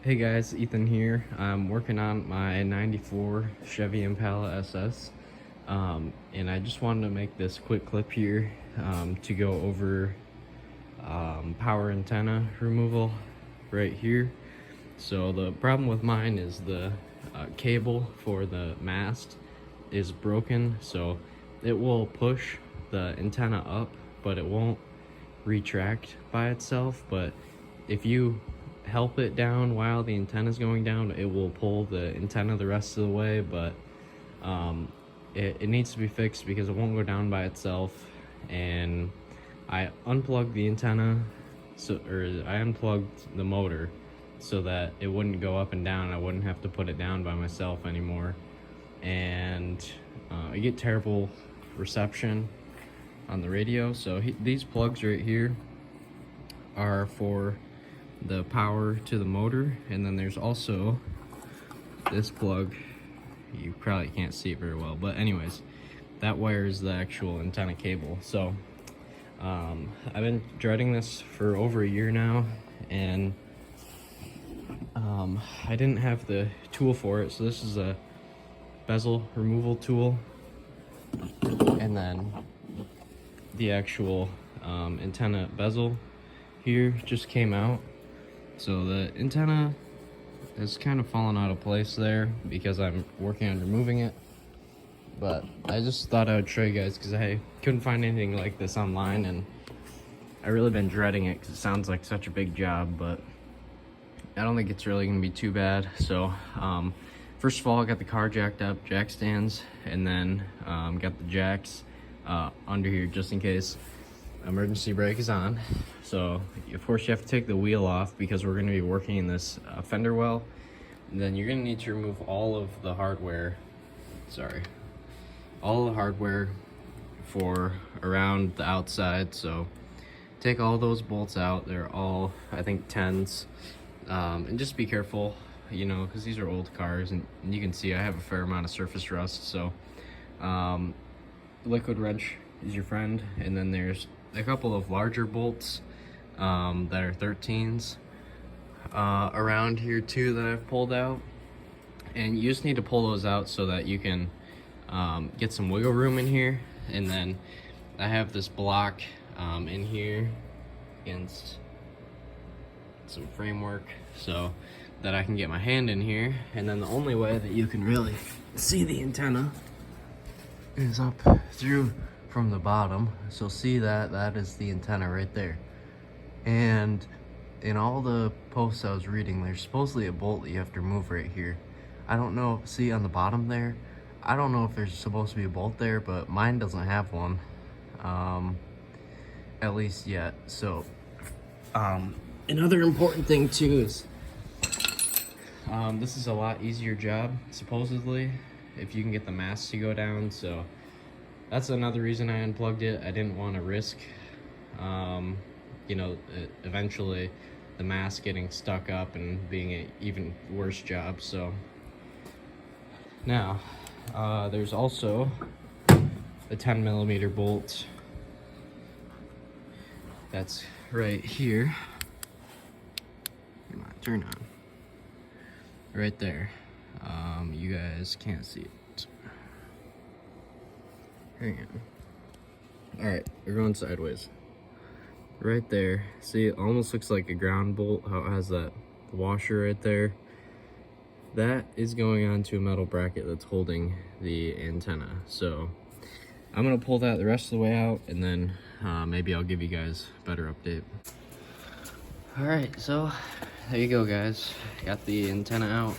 Hey guys, Ethan here. I'm working on my 94 Chevy Impala SS. And I just wanted to make this quick clip here to go over power antenna removal right here. So the problem with mine is the cable for the mast is broken, so it will push the antenna up, but it won't retract by itself. But if you help it down while the antenna is going down, it will pull the antenna the rest of the way. But it needs to be fixed because it won't go down by itself. And I unplugged the antenna, I unplugged the motor so that it wouldn't go up and down. I wouldn't have to put it down by myself anymore. And I get terrible reception on the radio. So these plugs right here are for the power to the motor, and then there's also this plug. You probably can't see it very well, but anyways, that wires the actual antenna cable. So I've been dreading this for over a year now, and I didn't have the tool for it. So this is a bezel removal tool, and then the actual antenna bezel here just came out. So the antenna has kind of fallen out of place there because I'm working on removing it. But I just thought I would show you guys because I couldn't find anything like this online, and I really been dreading it because it sounds like such a big job, but I don't think it's really gonna be too bad. So first of all, I got the car jacked up, jack stands, and then got the jacks under here just in case emergency brake is on. So of course you have to take the wheel off because we're going to be working in this fender well. And then you're going to need to remove all of the hardware, all the hardware for around the outside. So take all those bolts out. They're all, I think, 10s. And just be careful, you know, because these are old cars, and you can see I have a fair amount of surface rust. So liquid wrench is your friend. And then there's a couple of larger bolts that are 13s around here too that I've pulled out, and you just need to pull those out so that you can get some wiggle room in here. And then I have this block in here against some framework so that I can get my hand in here. And then the only way that you can really see the antenna is up through from the bottom. So see that is the antenna right there. And in all the posts I was reading, there's supposedly a bolt that you have to remove right here. I don't know, see on the bottom there, I don't know if there's supposed to be a bolt there, but mine doesn't have one, at least yet. So another important thing too is this is a lot easier job supposedly if you can get the mast to go down. So that's another reason I unplugged it. I didn't want to risk, you know, eventually the mast getting stuck up and being an even worse job. So now there's also a 10mm bolt that's right here. Come on, turn on. Right there. You guys can't see it. Hang on. Alright, we're going sideways. Right there. See, it almost looks like a ground bolt, how it has that washer right there. That is going onto a metal bracket that's holding the antenna. So I'm gonna pull that the rest of the way out, and then maybe I'll give you guys a better update. Alright, so there you go, guys. Got the antenna out.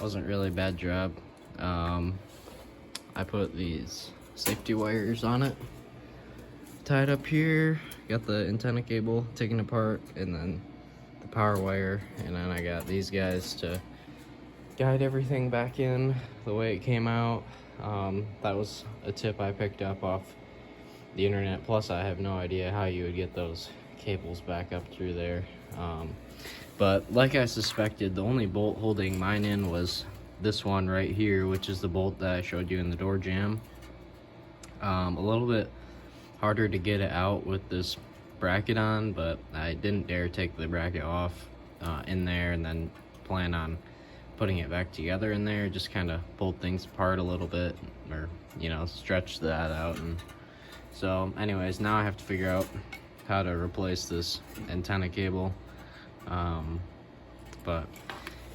Wasn't really a bad job. I put these safety wires on it, tied up here, got the antenna cable taken apart, and then the power wire, and then I got these guys to guide everything back in the way it came out. That was a tip I picked up off the internet, plus I have no idea how you would get those cables back up through there. But like I suspected, the only bolt holding mine in was this one right here, which is the bolt that I showed you in the door jamb. A little bit harder to get it out with this bracket on, but I didn't dare take the bracket off in there and then plan on putting it back together in there. Just kind of pulled things apart a little bit, or stretch that out. And so anyways, now I have to figure out how to replace this antenna cable. But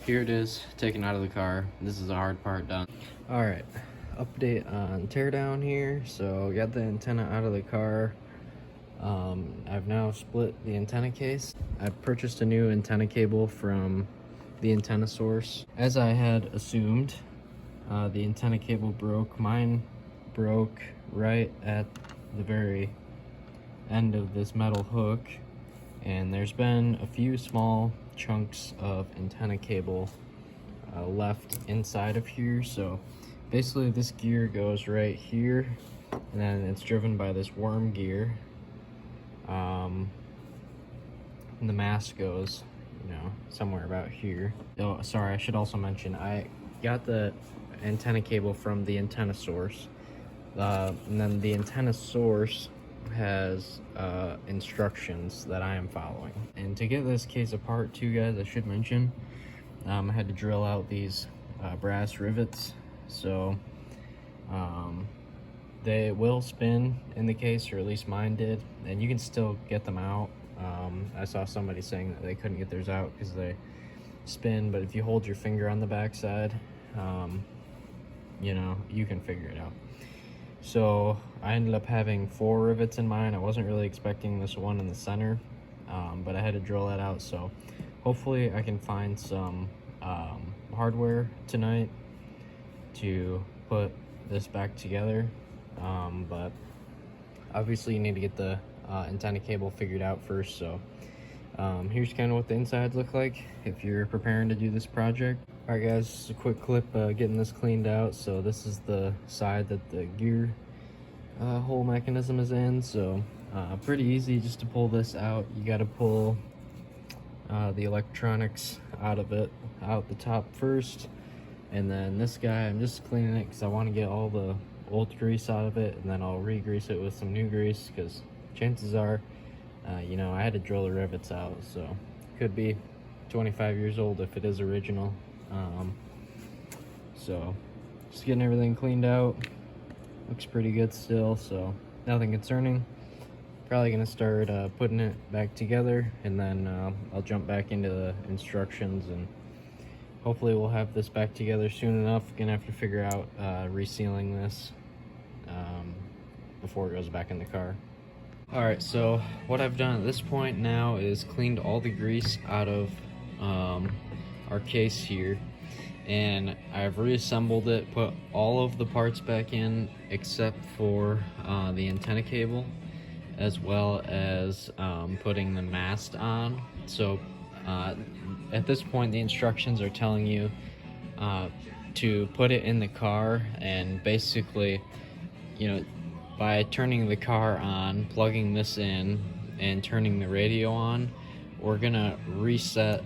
here it is, taken out of the car. This is the hard part done. All right, update on teardown here. So got the antenna out of the car. I've now split the antenna case. I purchased a new antenna cable from the antenna source. As I had assumed, the antenna cable broke. Mine broke right at the very end of this metal hook, and there's been a few small chunks of antenna cable left inside of here. So basically this gear goes right here, and then it's driven by this worm gear, and the mast goes somewhere about here. Oh, sorry, I should also mention I got the antenna cable from the antenna source, and then the antenna source has instructions that I am following. And to get this case apart too, guys, I should mention I had to drill out these brass rivets, so they will spin in the case, or at least mine did, and you can still get them out. I saw somebody saying that they couldn't get theirs out because they spin, but if you hold your finger on the backside, you can figure it out. So I ended up having 4 rivets in mine. I wasn't really expecting this one in the center, but I had to drill that out. So hopefully I can find some hardware tonight to put this back together. But obviously you need to get the antenna cable figured out first. So here's kind of what the insides look like if you're preparing to do this project. All right, guys, just a quick clip getting this cleaned out. So this is the side that the gear hole mechanism is in. So pretty easy just to pull this out. You got to pull the electronics out of it, out the top first, and then this guy, I'm just cleaning it because I want to get all the old grease out of it, and then I'll re-grease it with some new grease, because chances are I had to drill the rivets out, so could be 25 years old if it is original. So just getting everything cleaned out. Looks pretty good still, so nothing concerning. Probably gonna start putting it back together, and then I'll jump back into the instructions, and hopefully we'll have this back together soon enough. Gonna have to figure out resealing this before it goes back in the car. Alright, so what I've done at this point now is cleaned all the grease out of our case here, and I've reassembled it, put all of the parts back in except for the antenna cable, as well as putting the mast on. So at this point the instructions are telling you to put it in the car, and basically by turning the car on, plugging this in, and turning the radio on, we're gonna reset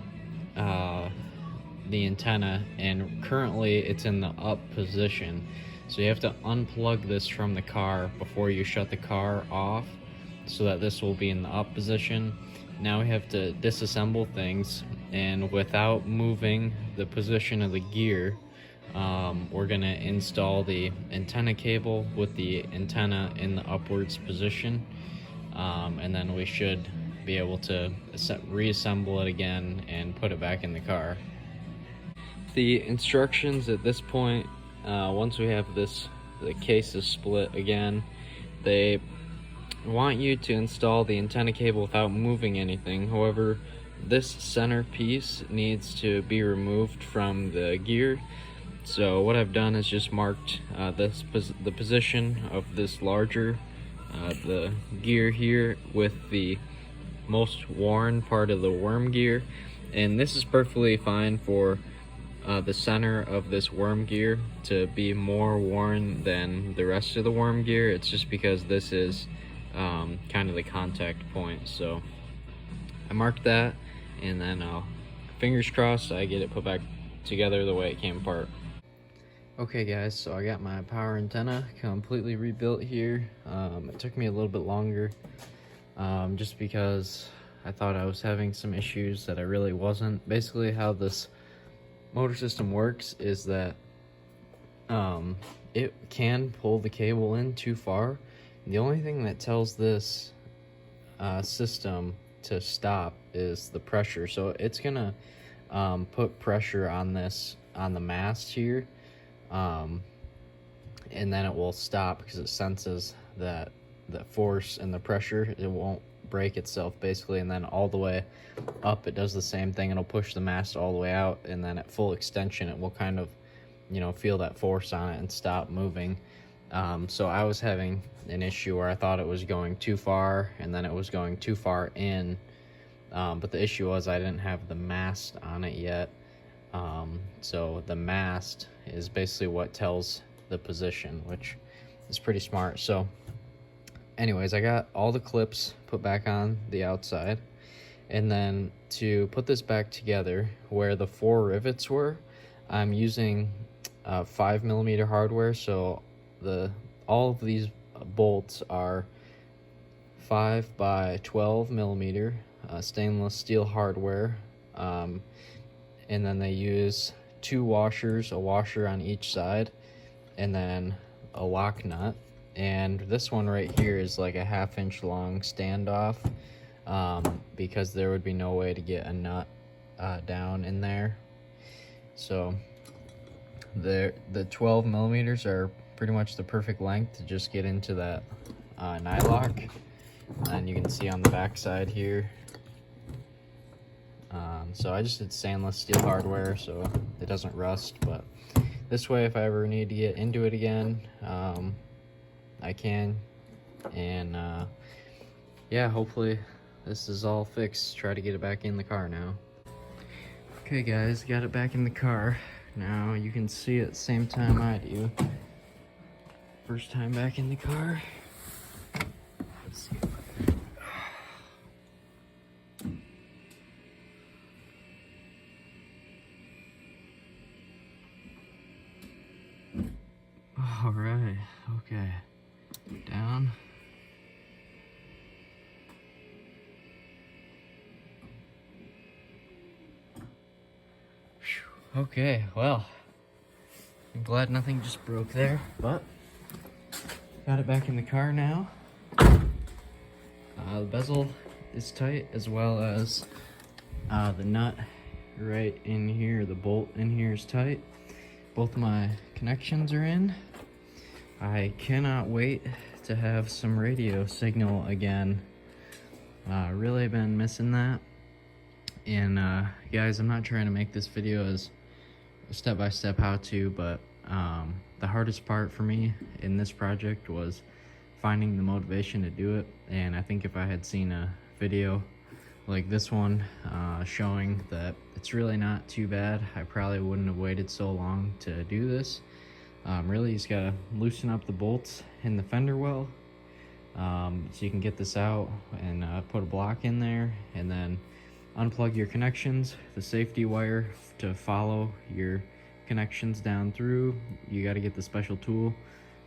the antenna, and currently it's in the up position. So you have to unplug this from the car before you shut the car off, so that this will be in the up position. Now we have to disassemble things, and without moving the position of the gear, we're gonna install the antenna cable with the antenna in the upwards position, and then we should be able to reassemble it again and put it back in the car. The instructions at this point, once we have the case is split again, they want you to install the antenna cable without moving anything. However, this center piece needs to be removed from the gear. So what I've done is just marked the position of this larger the gear here with the most worn part of the worm gear, and this is perfectly fine for the center of this worm gear to be more worn than the rest of the worm gear. It's just because this is kind of the contact point. So I marked that, and then fingers crossed I get it put back together the way it came apart. Okay guys, so I got my power antenna completely rebuilt here. It took me a little bit longer just because I thought I was having some issues that I really wasn't. Basically how this motor system works is that it can pull the cable in too far. The only thing that tells this system to stop is the pressure. So it's gonna put pressure on the mast here, and then it will stop because it senses that the force and the pressure. It won't break itself basically, and then all the way up it does the same thing. It'll push the mast all the way out, and then at full extension it will kind of, you know, feel that force on it and stop moving. So I was having an issue where I thought it was going too far, and then it was going too far in, but the issue was I didn't have the mast on it yet. So the mast is basically what tells the position, which is pretty smart. So anyways, I got all the clips put back on the outside, and then to put this back together where the 4 rivets were, I'm using 5mm hardware. So all of these bolts are 5 by 12mm stainless steel hardware, and then they use 2 washers, a washer on each side, and then a lock nut. And this one right here is like a 1/2 inch long standoff, because there would be no way to get a nut down in there. So the 12mm are pretty much the perfect length to just get into that nylock. And you can see on the back side here. So I just did stainless steel hardware so it doesn't rust, but this way if I ever need to get into it again, I can. And yeah, hopefully this is all fixed. Try to get it back in the car now. Okay guys, got it back in the car. Now you can see at the same time I do. First time back in the car. Let's see. All right, okay. Down. Whew. Okay, well, I'm glad nothing just broke there, but got it back in the car now. The bezel is tight, as well as the nut right in here, the bolt in here is tight. Both my connections are in. I cannot wait to have some radio signal again. Really been missing that. And guys, I'm not trying to make this video as a step-by-step how-to, but the hardest part for me in this project was finding the motivation to do it. And I think if I had seen a video like this one showing that it's really not too bad, I probably wouldn't have waited so long to do this. Really, you just gotta loosen up the bolts in the fender well, so you can get this out and put a block in there, and then unplug your connections, the safety wire to follow your connections down through. You got to get the special tool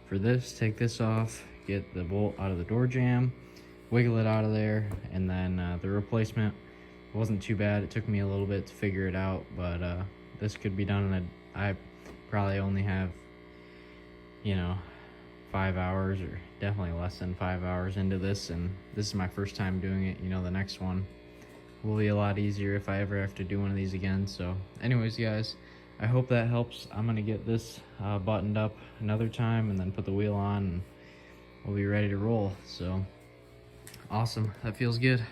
for this. Take this off, get the bolt out of the door jamb, wiggle it out of there, and then the replacement wasn't too bad. It took me a little bit to figure it out, but this could be done in I probably only have, you know, 5 hours, or definitely less than 5 hours into this, and this is my first time doing it. You know, the next one will be a lot easier if I ever have to do one of these again. So anyways guys, I hope that helps. I'm gonna get this buttoned up another time and then put the wheel on, and we'll be ready to roll. So awesome, that feels good.